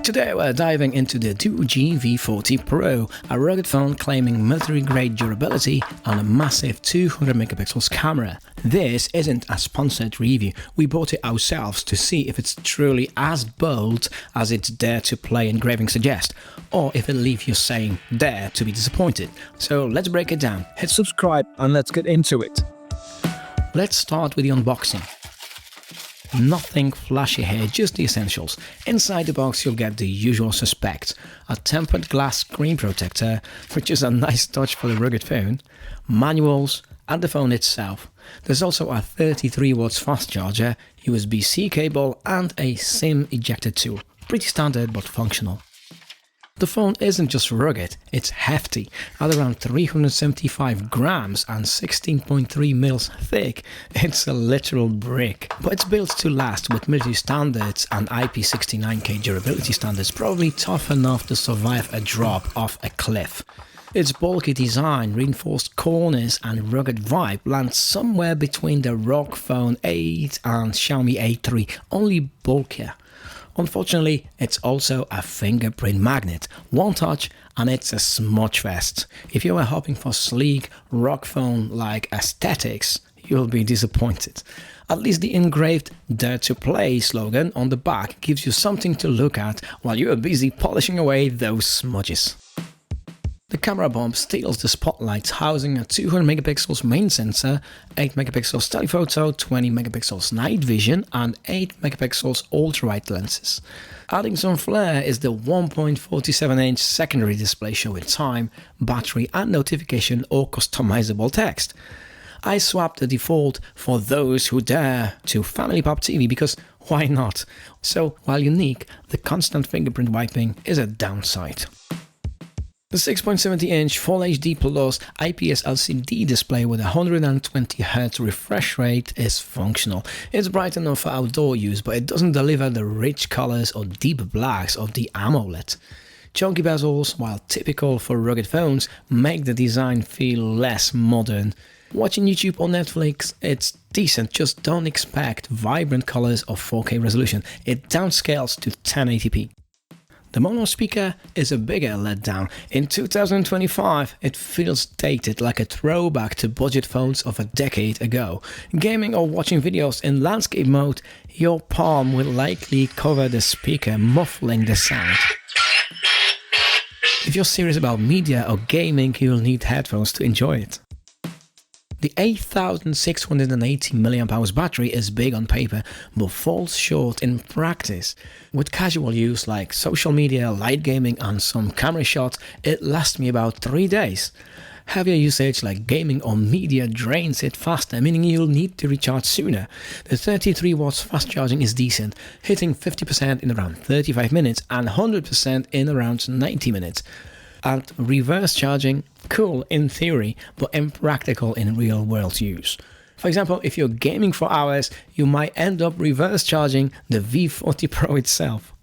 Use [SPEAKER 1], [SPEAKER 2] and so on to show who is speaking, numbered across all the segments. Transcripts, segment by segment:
[SPEAKER 1] Today we're diving into the Doogee V40 Pro, a rugged phone claiming military-grade durability on a massive 200 megapixels camera. This isn't a sponsored review, we bought it ourselves to see if it's truly as bold as its dare to play engraving suggests, or if it leaves you saying dare to be disappointed. So let's break it down.
[SPEAKER 2] Hit subscribe and let's get into it.
[SPEAKER 1] Let's start with the unboxing. Nothing flashy here, just the essentials. Inside the box you'll get the usual suspects: a tempered glass screen protector, which is a nice touch for the rugged phone, manuals, and the phone itself. There's also a 33 watts fast charger, USB-C cable, and a SIM ejector tool. Pretty standard but functional. The phone isn't just rugged, it's hefty. At around 375 grams and 16.3 mils thick, it's a literal brick. But it's built to last with military standards and IP69K durability standards, probably tough enough to survive a drop off a cliff. Its bulky design, reinforced corners and rugged vibe lands somewhere between the ROG Phone 8 and Xiaomi A3, only bulkier. Unfortunately, it's also a fingerprint magnet. One touch and it's a smudge fest. If you are hoping for sleek, ROG Phone-like aesthetics, you'll be disappointed. At least the engraved "Dare to Play" slogan on the back gives you something to look at while you are busy polishing away those smudges. The camera bump steals the spotlight, housing a 200 megapixels main sensor, 8 megapixels telephoto, 20 megapixels night vision, and 8 megapixels ultra-wide lenses. Adding some flair is the 1.47-inch secondary display showing time, battery, and notification or customizable text. I swapped the default for those who dare to Family Pop TV because why not? So, while unique, the constant fingerprint wiping is a downside. The 6.70-inch Full HD Plus IPS LCD display with a 120Hz refresh rate is functional. It's bright enough for outdoor use, but it doesn't deliver the rich colors or deep blacks of the AMOLED. Chunky bezels, while typical for rugged phones, make the design feel less modern. Watching YouTube or Netflix, it's decent, just don't expect vibrant colors or 4K resolution. It downscales to 1080p. The mono speaker is a bigger letdown. In 2025, it feels dated, like a throwback to budget phones of a decade ago. Gaming or watching videos in landscape mode, your palm will likely cover the speaker, muffling the sound. If you're serious about media or gaming, you'll need headphones to enjoy it. The 8680 mAh battery is big on paper, but falls short in practice. With casual use like social media, light gaming and some camera shots, it lasts me about 3 days. Heavier usage like gaming or media drains it faster, meaning you'll need to recharge sooner. The 33 watts fast charging is decent, hitting 50% in around 35 minutes and 100% in around 90 minutes. And reverse charging, cool in theory, but impractical in real-world use. For example, if you're gaming for hours, you might end up reverse charging the V40 Pro itself.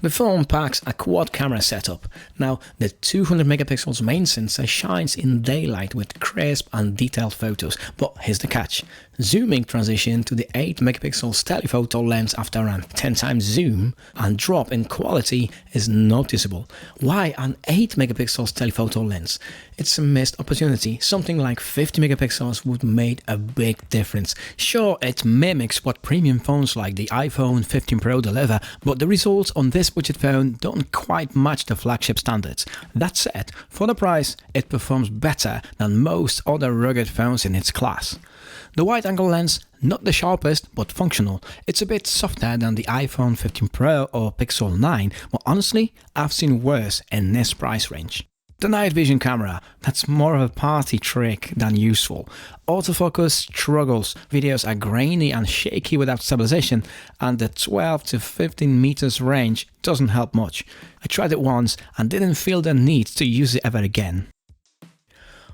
[SPEAKER 1] The phone packs a quad camera setup. Now, the 200 megapixels main sensor shines in daylight with crisp and detailed photos, but here's the catch. Zooming transition to the 8 megapixels telephoto lens after around 10 times zoom and drop in quality is noticeable. Why an 8 megapixels telephoto lens? It's a missed opportunity. Something like 50 megapixels would make a big difference. Sure, it mimics what premium phones like the iPhone 15 Pro deliver, but the results on this budget phone don't quite match the flagship standards. That said, for the price, it performs better than most other rugged phones in its class. The wide-angle lens, not the sharpest, but functional. It's a bit softer than the iPhone 15 Pro or Pixel 9, but honestly, I've seen worse in this price range. The night vision camera, that's more of a party trick than useful. Autofocus struggles, videos are grainy and shaky without stabilization, and the 12 to 15 meters range doesn't help much. I tried it once and didn't feel the need to use it ever again.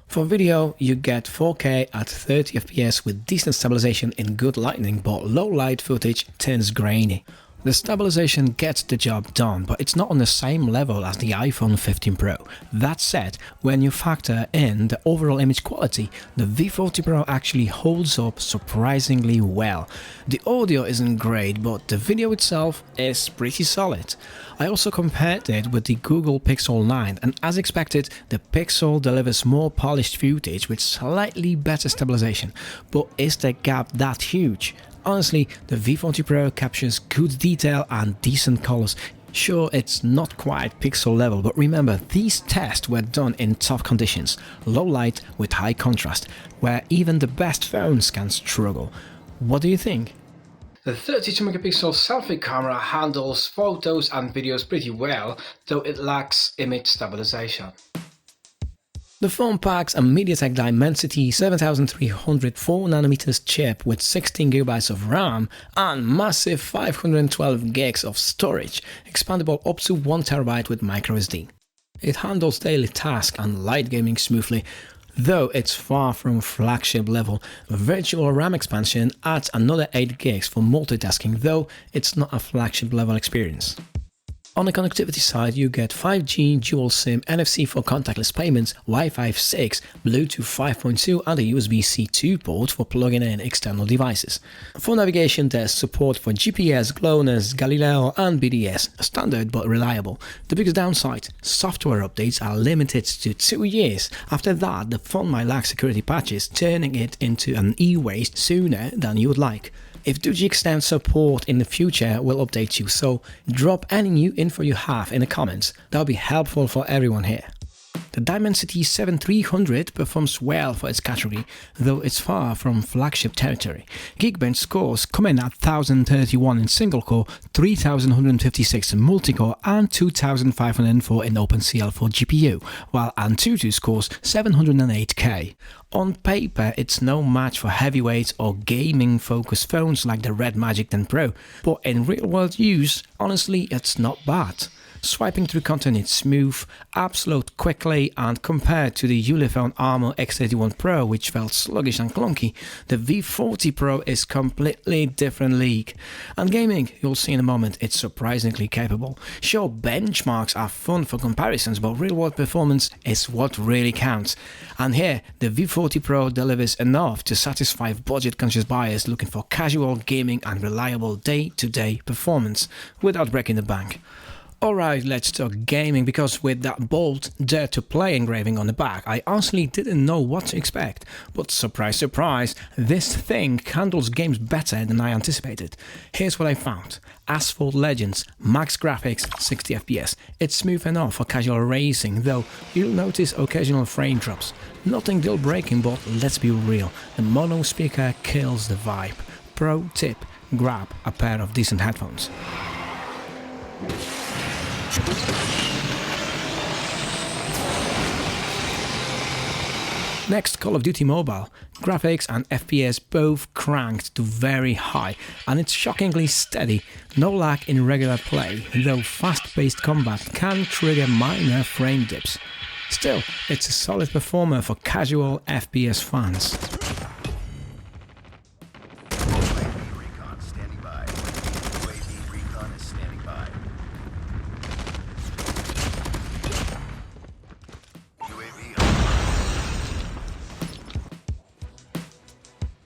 [SPEAKER 1] For video, you get 4K at 30 FPS with decent stabilization in good lighting, but low light footage turns grainy. The stabilization gets the job done, but it's not on the same level as the iPhone 15 Pro. That said, when you factor in the overall image quality, the V40 Pro actually holds up surprisingly well. The audio isn't great, but the video itself is pretty solid. I also compared it with the Google Pixel 9, and as expected, the Pixel delivers more polished footage with slightly better stabilization. But is the gap that huge? Honestly, the V40 Pro captures good detail and decent colors. Sure, it's not quite Pixel level, but remember, these tests were done in tough conditions, low light with high contrast, where even the best phones can struggle. What do you think? The 32-megapixel selfie camera handles photos and videos pretty well, though it lacks image stabilization. The phone packs a MediaTek Dimensity 7300 4nm chip with 16GB of RAM and massive 512 gigs of storage, expandable up to 1TB with microSD. It handles daily tasks and light gaming smoothly, though it's far from flagship level. Virtual RAM expansion adds another 8 gigs for multitasking, though it's not a flagship level experience. On the connectivity side, you get 5G, dual SIM, NFC for contactless payments, Wi-Fi 6, Bluetooth 5.2 and a USB-C 2 port for plugging in external devices. For navigation, there's support for GPS, GLONASS, Galileo and BDS, standard but reliable. The biggest downside, software updates are limited to 2 years. After that, the phone might lack security patches, turning it into an e-waste sooner than you would like. If 2G extends support in the future, we'll update you, so drop any new info you have in the comments. That'll be helpful for everyone here. The Dimensity 7300 performs well for its category, though it's far from flagship territory. Geekbench scores come in at 1031 in single-core, 3156 in multi-core and 2504 in OpenCL for GPU, while Antutu scores 708K. On paper, it's no match for heavyweights or gaming-focused phones like the Red Magic 10 Pro, but in real-world use, honestly, it's not bad. Swiping through content is smooth, apps load quickly, and compared to the Ulefone Armor X31 Pro, which felt sluggish and clunky, the V40 Pro is completely different league. And gaming, you'll see in a moment, it's surprisingly capable. Sure, benchmarks are fun for comparisons, but real-world performance is what really counts. And here, the V40 Pro delivers enough to satisfy budget-conscious buyers looking for casual gaming and reliable day-to-day performance without breaking the bank. Alright, let's talk gaming, because with that bold Dare to Play engraving on the back, I honestly didn't know what to expect. But surprise, surprise, this thing handles games better than I anticipated. Here's what I found. Asphalt Legends, max graphics, 60 FPS. It's smooth enough for casual racing, though you'll notice occasional frame drops. Nothing deal-breaking, but let's be real, the mono speaker kills the vibe. Pro tip, grab a pair of decent headphones. Next, Call of Duty Mobile. Graphics and FPS both cranked to very high, and it's shockingly steady, no lag in regular play, though fast-paced combat can trigger minor frame dips. Still, it's a solid performer for casual FPS fans.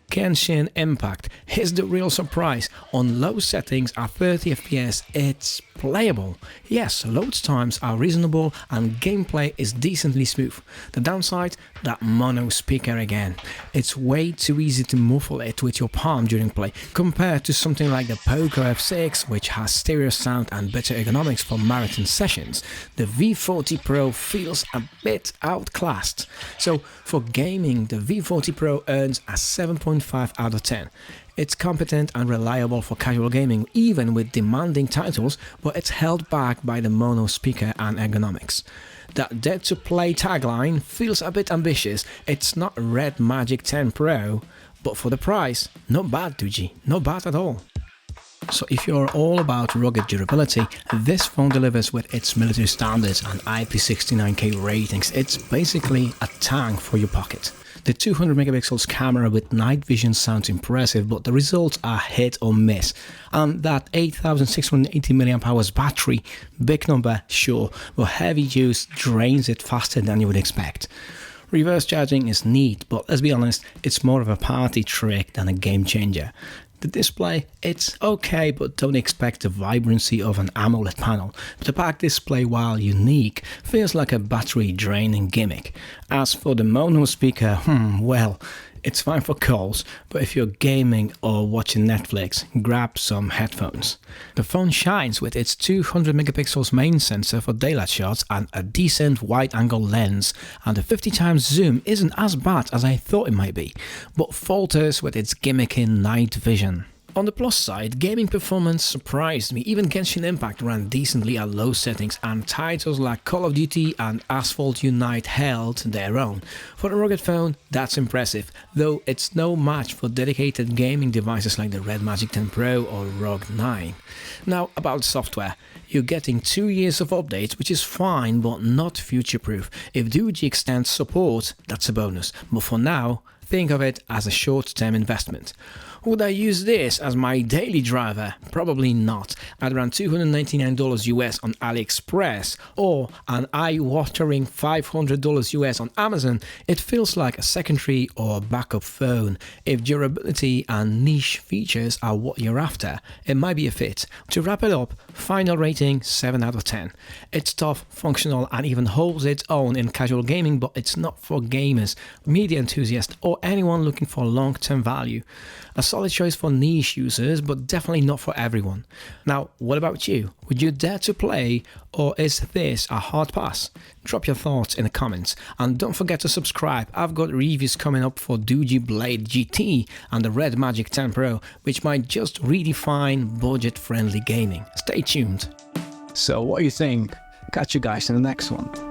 [SPEAKER 1] Genshin Impact. Here's the real surprise. On low settings at 30 FPS, it's playable. Yes, load times are reasonable and gameplay is decently smooth. The downside? That mono speaker again. It's way too easy to muffle it with your palm during play, compared to something like the Poco F6, which has stereo sound and better ergonomics for marathon sessions. The V40 Pro feels a bit outclassed. So for gaming, the V40 Pro earns a 7.5 out of 10. It's competent and reliable for casual gaming, even with demanding titles, but it's held back by the mono speaker and ergonomics. That Dare to Play tagline feels a bit ambitious. It's not Red Magic 10 Pro, but for the price, not bad, 2G, not bad at all. So if you're all about rugged durability, this phone delivers with its military standards and IP69K ratings. It's basically a tank for your pocket. The 200 megapixels camera with night vision sounds impressive, but the results are hit or miss. And that 8680 mAh battery, big number, sure, but heavy use drains it faster than you would expect. Reverse charging is neat, but let's be honest, it's more of a party trick than a game changer. The display, it's okay, but don't expect the vibrancy of an AMOLED panel. The back display, while unique, feels like a battery draining gimmick. As for the mono speaker, well, it's fine for calls, but if you're gaming or watching Netflix, grab some headphones. The phone shines with its 200 megapixels main sensor for daylight shots and a decent wide-angle lens, and the 50x zoom isn't as bad as I thought it might be, but falters with its gimmicky night vision. On the plus side, gaming performance surprised me. Even Genshin Impact ran decently at low settings, and titles like Call of Duty and Asphalt Unite held their own. For a rugged phone, that's impressive, though it's no match for dedicated gaming devices like the Red Magic 10 Pro or ROG 9. Now, about software. You're getting 2 years of updates, which is fine, but not future-proof. If Doogee extends support, that's a bonus, but for now, think of it as a short-term investment. Would I use this as my daily driver? Probably not. At around $299 US on AliExpress or an eye-watering $500 US on Amazon, it feels like a secondary or backup phone. If durability and niche features are what you're after, it might be a fit. To wrap it up, final rating 7 out of 10. It's tough, functional, and even holds its own in casual gaming, but it's not for gamers, media enthusiasts, or anyone looking for long-term value. A solid choice for niche users, but definitely not for everyone. Now, what about you? Would you dare to play, or is this a hard pass? Drop your thoughts in the comments, and don't forget to subscribe. I've got reviews coming up for Doogee Blade GT and the Red Magic 10 Pro, which might just redefine budget-friendly gaming. Stay tuned.
[SPEAKER 2] So what do you think? Catch you guys in the next one.